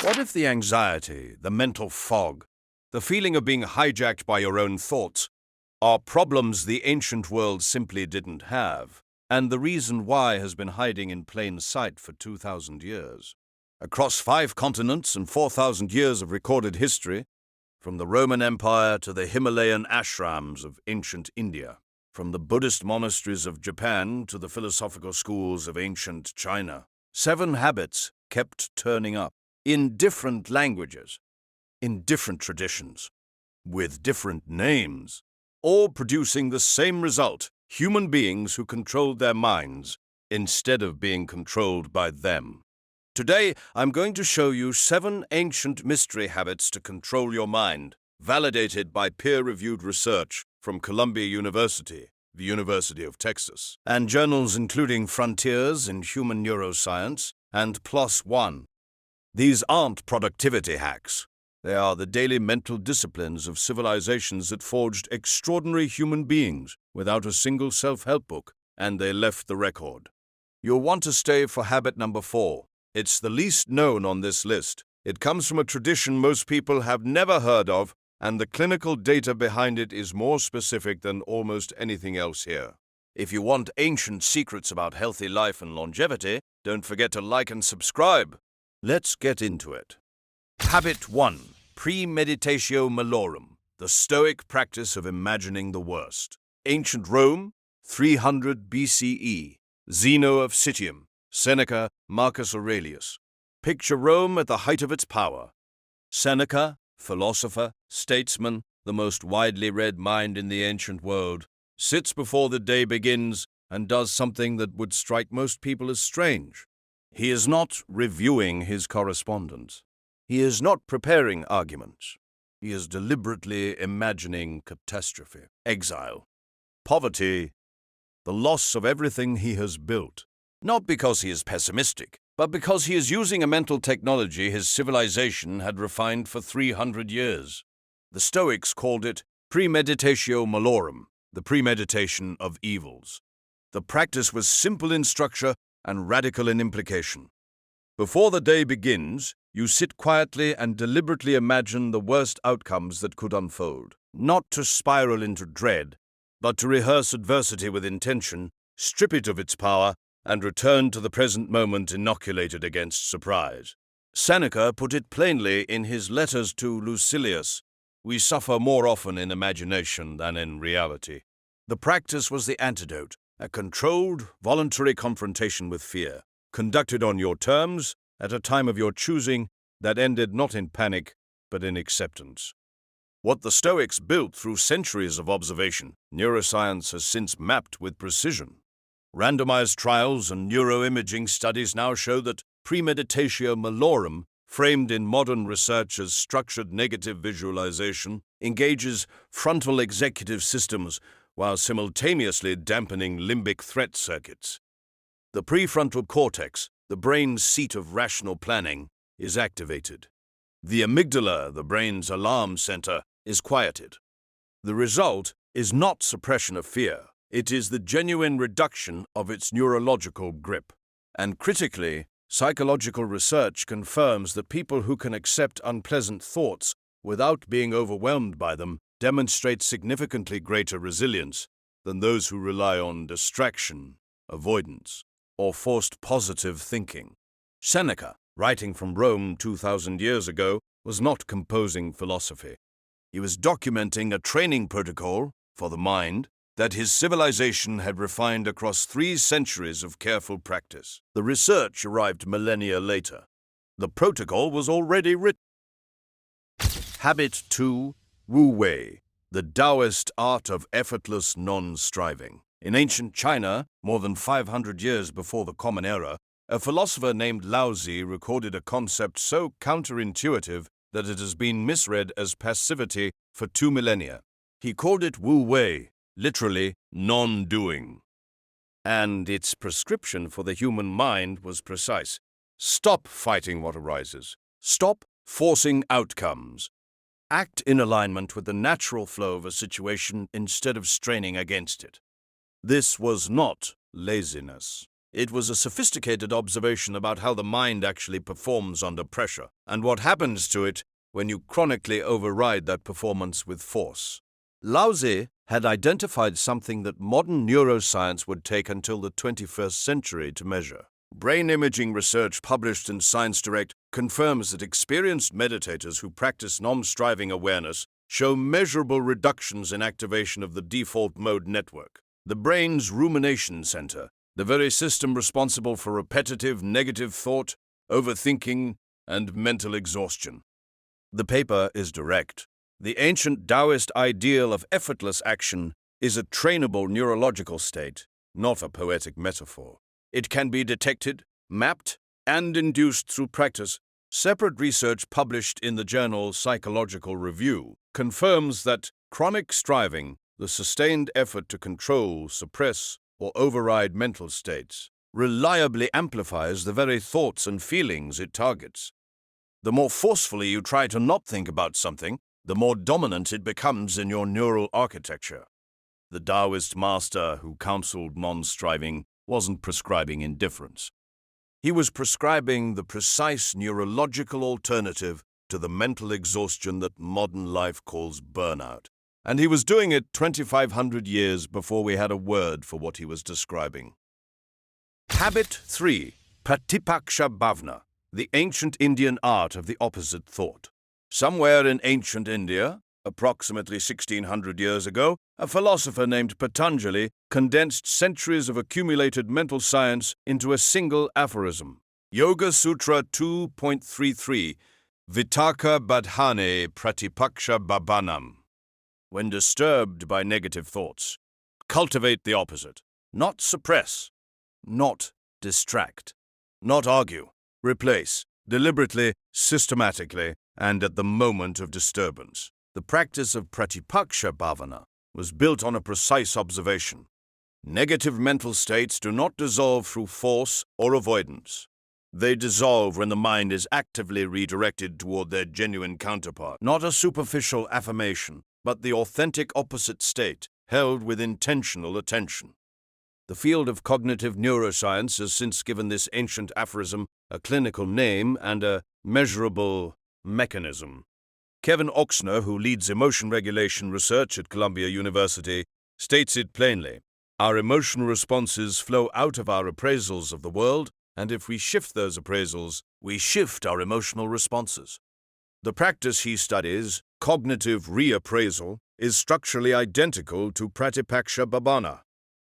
What if the anxiety, the mental fog, the feeling of being hijacked by your own thoughts are problems the ancient world simply didn't have, and the reason why has been hiding in plain sight for 2,000 years? Across 5 continents and 4,000 years of recorded history, from the Roman Empire to the Himalayan ashrams of ancient India, from the Buddhist monasteries of Japan to the philosophical schools of ancient China, 7 habits kept turning up in different languages, in different traditions, with different names, all producing the same result: human beings who controlled their minds instead of being controlled by them. Today, I'm going to show you 7 ancient mystery habits to control your mind, validated by peer-reviewed research from Columbia University, the University of Texas, and journals including Frontiers in Human Neuroscience and PLOS ONE. These aren't productivity hacks. They are the daily mental disciplines of civilizations that forged extraordinary human beings without a single self-help book, and they left the record. You'll want to stay for habit number 4. It's the least known on this list. It comes from a tradition most people have never heard of, and the clinical data behind it is more specific than almost anything else here. If you want ancient secrets about healthy life and longevity, don't forget to like and subscribe. Let's get into it. Habit 1. Premeditatio Malorum, the Stoic practice of imagining the worst. Ancient Rome, 300 BCE. Zeno of Citium, Seneca, Marcus Aurelius. Picture Rome at the height of its power. Seneca, philosopher, statesman, the most widely read mind in the ancient world, sits before the day begins and does something that would strike most people as strange. He is not reviewing his correspondence. He is not preparing arguments. He is deliberately imagining catastrophe, exile, poverty, the loss of everything he has built. Not because he is pessimistic, but because he is using a mental technology his civilization had refined for 300 years. The Stoics called it Premeditatio Malorum, the premeditation of evils. The practice was simple in structure and radical in implication. Before the day begins, you sit quietly and deliberately imagine the worst outcomes that could unfold, not to spiral into dread, but to rehearse adversity with intention, strip it of its power, and return to the present moment inoculated against surprise. Seneca put it plainly in his letters to Lucilius: "We suffer more often in imagination than in reality." The practice was the antidote, a controlled, voluntary confrontation with fear, conducted on your terms, at a time of your choosing, that ended not in panic, but in acceptance. What the Stoics built through centuries of observation, neuroscience has since mapped with precision. Randomized trials and neuroimaging studies now show that premeditatio malorum, framed in modern research as structured negative visualization, engages frontal executive systems while simultaneously dampening limbic threat circuits. The prefrontal cortex, the brain's seat of rational planning, is activated. The amygdala, the brain's alarm center, is quieted. The result is not suppression of fear. It is the genuine reduction of its neurological grip. And critically, psychological research confirms that people who can accept unpleasant thoughts without being overwhelmed by them demonstrate significantly greater resilience than those who rely on distraction, avoidance, or forced positive thinking. Seneca, writing from Rome 2,000 years ago, was not composing philosophy. He was documenting a training protocol for the mind that his civilization had refined across 3 centuries of careful practice. The research arrived millennia later. The protocol was already written. Habit 2. Wu Wei, the Taoist art of effortless non-striving. In ancient China, more than 500 years before the Common Era, a philosopher named Laozi recorded a concept so counterintuitive that it has been misread as passivity for 2 millennia. He called it Wu Wei, literally non-doing. And its prescription for the human mind was precise. Stop fighting what arises. Stop forcing outcomes. Act in alignment with the natural flow of a situation instead of straining against it. This was not laziness. It was a sophisticated observation about how the mind actually performs under pressure, and what happens to it when you chronically override that performance with force. Lao Tzu had identified something that modern neuroscience would take until the 21st century to measure. Brain imaging research published in Science Direct confirms that experienced meditators who practice non-striving awareness show measurable reductions in activation of the default mode network, the brain's rumination center, the very system responsible for repetitive negative thought, overthinking, and mental exhaustion. The paper is direct. The ancient Taoist ideal of effortless action is a trainable neurological state, not a poetic metaphor. It can be detected, mapped, and induced through practice. Separate research published in the journal Psychological Review confirms that chronic striving, the sustained effort to control, suppress, or override mental states, reliably amplifies the very thoughts and feelings it targets. The more forcefully you try to not think about something, the more dominant it becomes in your neural architecture. The Taoist master who counseled non-striving wasn't prescribing indifference. He was prescribing the precise neurological alternative to the mental exhaustion that modern life calls burnout. And he was doing it 2,500 years before we had a word for what he was describing. Habit 3. Pratipaksha Bhavana, the ancient Indian art of the opposite thought. Somewhere in ancient India, approximately 1600 years ago, a philosopher named Patanjali condensed centuries of accumulated mental science into a single aphorism. Yoga Sutra 2.33, Vitaka Badhane Pratipaksha Bhavanam. When disturbed by negative thoughts, cultivate the opposite. Not suppress, not distract, not argue. Replace, deliberately, systematically, and at the moment of disturbance. The practice of Pratipaksha Bhavana was built on a precise observation. Negative mental states do not dissolve through force or avoidance. They dissolve when the mind is actively redirected toward their genuine counterpart, not a superficial affirmation, but the authentic opposite state, held with intentional attention. The field of cognitive neuroscience has since given this ancient aphorism a clinical name and a measurable mechanism. Kevin Oxner, who leads emotion regulation research at Columbia University, states it plainly. Our emotional responses flow out of our appraisals of the world, and if we shift those appraisals, we shift our emotional responses. The practice he studies, cognitive reappraisal, is structurally identical to Pratipaksha Bhavana.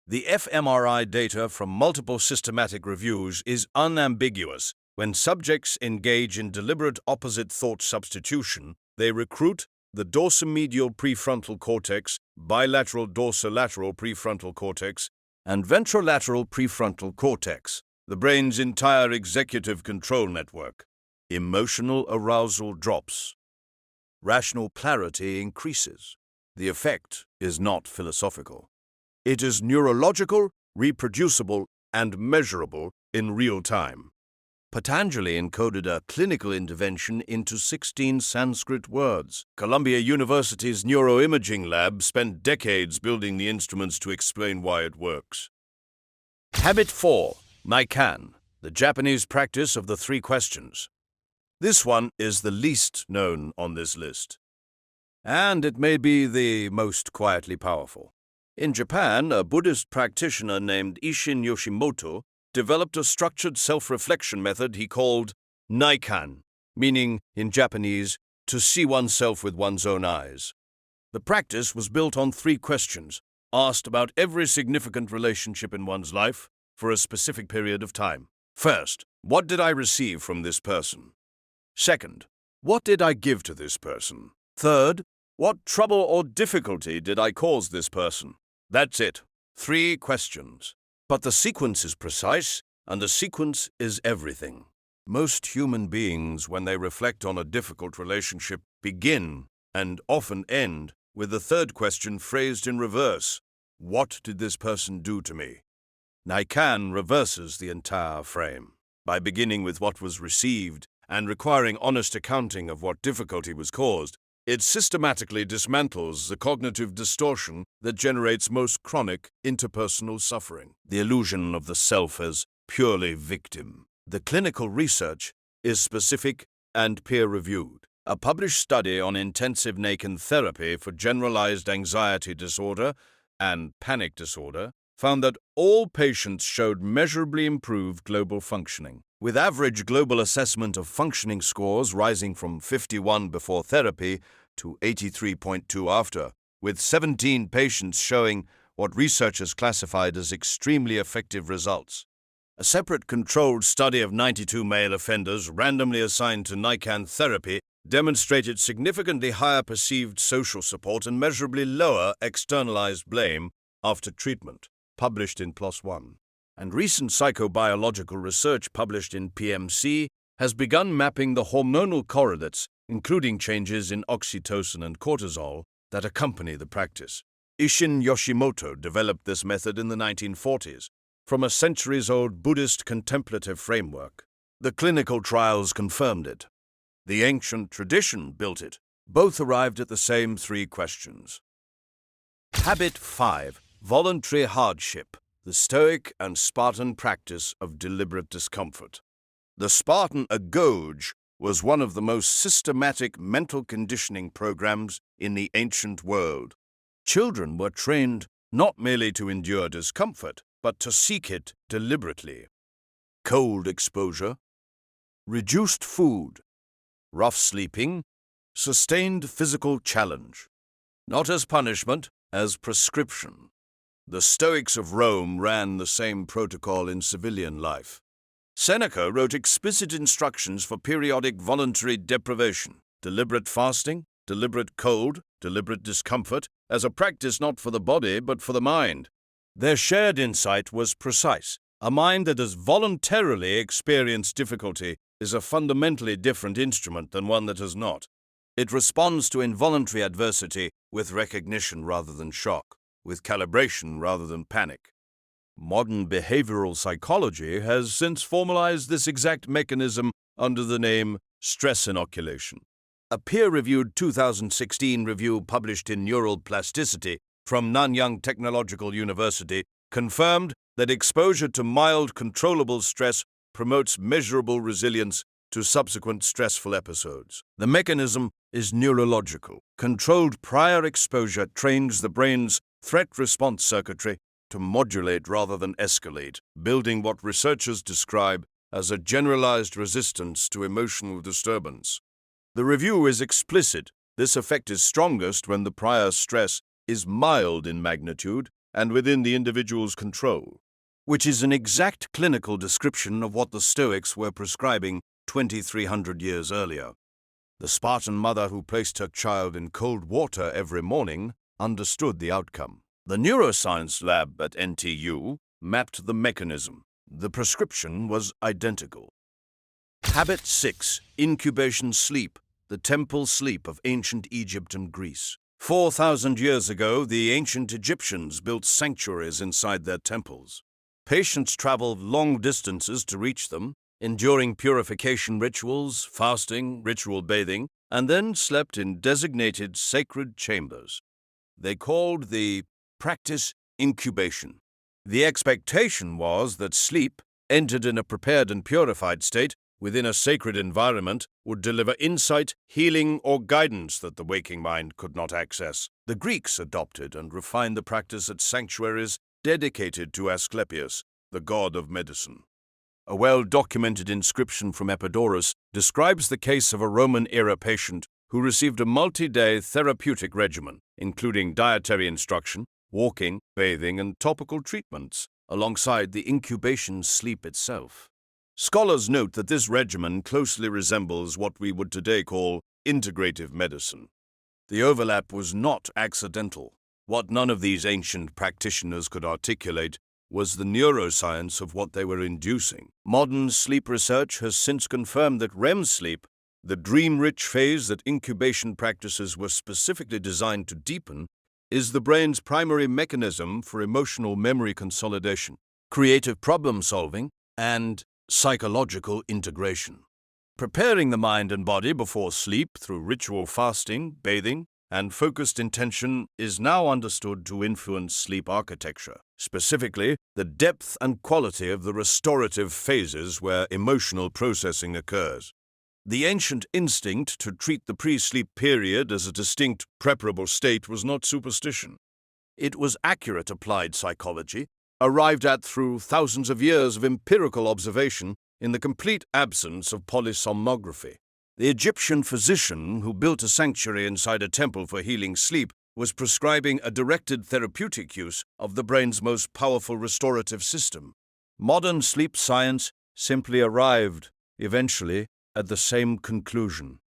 The fMRI data from multiple systematic reviews is unambiguous. When subjects engage in deliberate opposite thought substitution, they recruit the dorsomedial prefrontal cortex, bilateral dorsolateral prefrontal cortex, and ventrolateral prefrontal cortex, the brain's entire executive control network. Emotional arousal drops. Rational clarity increases. The effect is not philosophical. It is neurological, reproducible, and measurable in real time. Patanjali encoded a clinical intervention into 16 Sanskrit words. Columbia University's neuroimaging lab spent decades building the instruments to explain why it works. Habit 4. Naikan, the Japanese practice of the 3 questions. This one is the least known on this list, and it may be the most quietly powerful. In Japan, a Buddhist practitioner named Isshin Yoshimoto developed a structured self-reflection method he called Naikan, meaning, in Japanese, to see oneself with one's own eyes. The practice was built on 3 questions, asked about every significant relationship in one's life for a specific period of time. First, what did I receive from this person? Second, what did I give to this person? Third, what trouble or difficulty did I cause this person? That's it. 3 questions. But the sequence is precise, and the sequence is everything. Most human beings, when they reflect on a difficult relationship, begin, and often end, with the 3rd question phrased in reverse. What did this person do to me? Naikan reverses the entire frame. By beginning with what was received and requiring honest accounting of what difficulty was caused, it systematically dismantles the cognitive distortion that generates most chronic interpersonal suffering. The illusion of the self as purely victim. The clinical research is specific and peer-reviewed. A published study on intensive Naikan therapy for generalized anxiety disorder and panic disorder found that all patients showed measurably improved global functioning, with average global assessment of functioning scores rising from 51 before therapy to 83.2 after, with 17 patients showing what researchers classified as extremely effective results. A separate controlled study of 92 male offenders randomly assigned to Naikan therapy demonstrated significantly higher perceived social support and measurably lower externalized blame after treatment, published in PLOS ONE. And recent psychobiological research published in PMC has begun mapping the hormonal correlates, including changes in oxytocin and cortisol, that accompany the practice. Isshin Yoshimoto developed this method in the 1940s from a centuries-old Buddhist contemplative framework. The clinical trials confirmed it. The ancient tradition built it. Both arrived at the same three questions. Habit 5. Voluntary hardship. The Stoic and Spartan practice of deliberate discomfort. The Spartan agoge was one of the most systematic mental conditioning programs in the ancient world. Children were trained not merely to endure discomfort, but to seek it deliberately. Cold exposure, reduced food, rough sleeping, sustained physical challenge. Not as punishment, as prescription. The Stoics of Rome ran the same protocol in civilian life. Seneca wrote explicit instructions for periodic voluntary deprivation, deliberate fasting, deliberate cold, deliberate discomfort, as a practice not for the body but for the mind. Their shared insight was precise. A mind that has voluntarily experienced difficulty is a fundamentally different instrument than one that has not. It responds to involuntary adversity with recognition rather than shock, with calibration rather than panic. Modern behavioral psychology has since formalized this exact mechanism under the name stress inoculation. A peer-reviewed 2016 review published in Neural Plasticity from Nanyang Technological University confirmed that exposure to mild, controllable stress promotes measurable resilience to subsequent stressful episodes. The mechanism is neurological. Controlled prior exposure trains the brain's threat response circuitry to modulate rather than escalate, building what researchers describe as a generalized resistance to emotional disturbance. The review is explicit. This effect is strongest when the prior stress is mild in magnitude and within the individual's control, which is an exact clinical description of what the Stoics were prescribing 2,300 years earlier. The Spartan mother who placed her child in cold water every morning understood the outcome. The neuroscience lab at NTU mapped the mechanism. The prescription was identical. Habit 6. Incubation sleep, the temple sleep of ancient Egypt and Greece. 4,000 years ago, the ancient Egyptians built sanctuaries inside their temples. Patients traveled long distances to reach them, enduring purification rituals, fasting, ritual bathing, and then slept in designated sacred chambers. They called the practice incubation. The expectation was that sleep, entered in a prepared and purified state within a sacred environment, would deliver insight, healing, or guidance that the waking mind could not access. The Greeks adopted and refined the practice at sanctuaries dedicated to Asclepius, the god of medicine. A well-documented inscription from Epidaurus describes the case of a Roman-era patient who received a multi-day therapeutic regimen, including dietary instruction, walking, bathing, and topical treatments, alongside the incubation sleep itself. Scholars note that this regimen closely resembles what we would today call integrative medicine. The overlap was not accidental. What none of these ancient practitioners could articulate was the neuroscience of what they were inducing. Modern sleep research has since confirmed that REM sleep, the dream-rich phase that incubation practices were specifically designed to deepen, is the brain's primary mechanism for emotional memory consolidation, creative problem-solving, and psychological integration. Preparing the mind and body before sleep through ritual fasting, bathing, and focused intention is now understood to influence sleep architecture, specifically the depth and quality of the restorative phases where emotional processing occurs. The ancient instinct to treat the pre-sleep period as a distinct, preparable state was not superstition. It was accurate applied psychology, arrived at through thousands of years of empirical observation in the complete absence of polysomnography. The Egyptian physician who built a sanctuary inside a temple for healing sleep was prescribing a directed therapeutic use of the brain's most powerful restorative system. Modern sleep science simply arrived, eventually, at the same conclusion.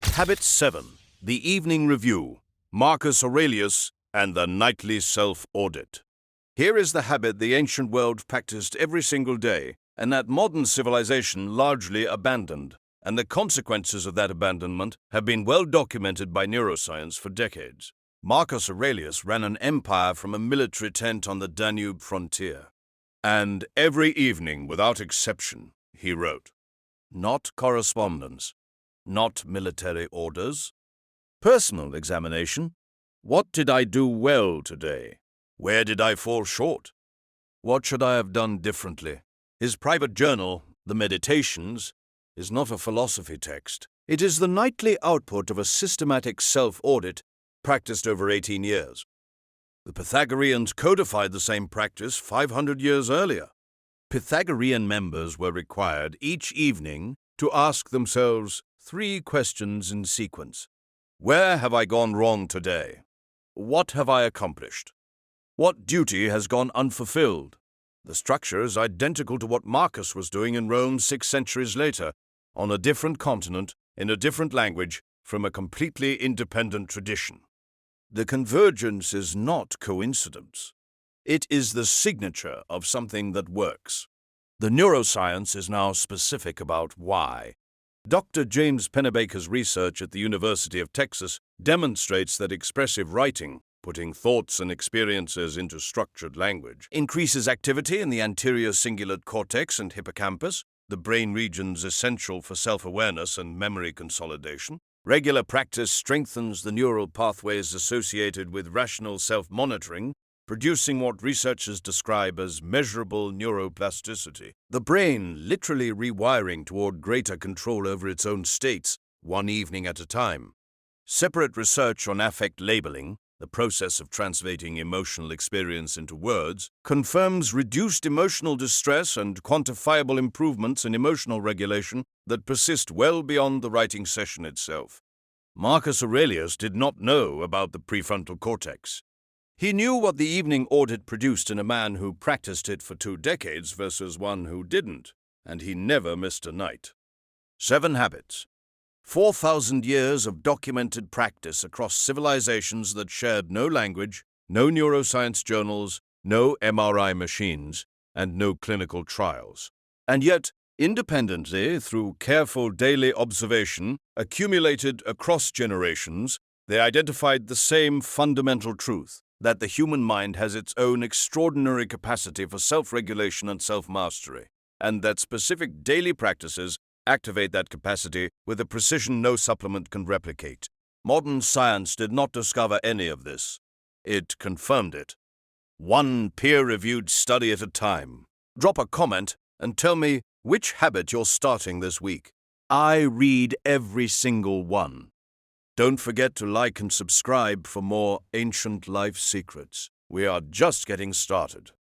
Habit 7. The Evening Review, Marcus Aurelius, and the Nightly Self-Audit. Here is the habit the ancient world practiced every single day, and that modern civilization largely abandoned, and the consequences of that abandonment have been well documented by neuroscience for decades. Marcus Aurelius ran an empire from a military tent on the Danube frontier. And every evening, without exception, he wrote. Not correspondence, not military orders. Personal examination. What did I do well today? Where did I fall short? What should I have done differently? His private journal, The Meditations, is not a philosophy text. It is the nightly output of a systematic self-audit practiced over 18 years. The Pythagoreans codified the same practice 500 years earlier. Pythagorean members were required each evening to ask themselves 3 questions in sequence. Where have I gone wrong today? What have I accomplished? What duty has gone unfulfilled? The structure is identical to what Marcus was doing in Rome 6 centuries later, on a different continent, in a different language, from a completely independent tradition. The convergence is not coincidence. It is the signature of something that works. The neuroscience is now specific about why. Dr. James Pennebaker's research at the University of Texas demonstrates that expressive writing, putting thoughts and experiences into structured language, increases activity in the anterior cingulate cortex and hippocampus, the brain regions essential for self-awareness and memory consolidation. Regular practice strengthens the neural pathways associated with rational self-monitoring, producing what researchers describe as measurable neuroplasticity. The brain literally rewiring toward greater control over its own states, one evening at a time. Separate research on affect labeling, the process of translating emotional experience into words, confirms reduced emotional distress and quantifiable improvements in emotional regulation that persist well beyond the writing session itself. Marcus Aurelius did not know about the prefrontal cortex. He knew what the evening audit produced in a man who practiced it for 2 decades versus one who didn't, and he never missed a night. 7 habits. 4,000 years of documented practice across civilizations that shared no language, no neuroscience journals, no MRI machines, and no clinical trials. And yet, independently, through careful daily observation, accumulated across generations, they identified the same fundamental truth, that the human mind has its own extraordinary capacity for self-regulation and self-mastery, and that specific daily practices activate that capacity with a precision no supplement can replicate. Modern science did not discover any of this. It confirmed it. One peer-reviewed study at a time. Drop a comment and tell me which habit you're starting this week. I read every single one. Don't forget to like and subscribe for more ancient life secrets. We are just getting started.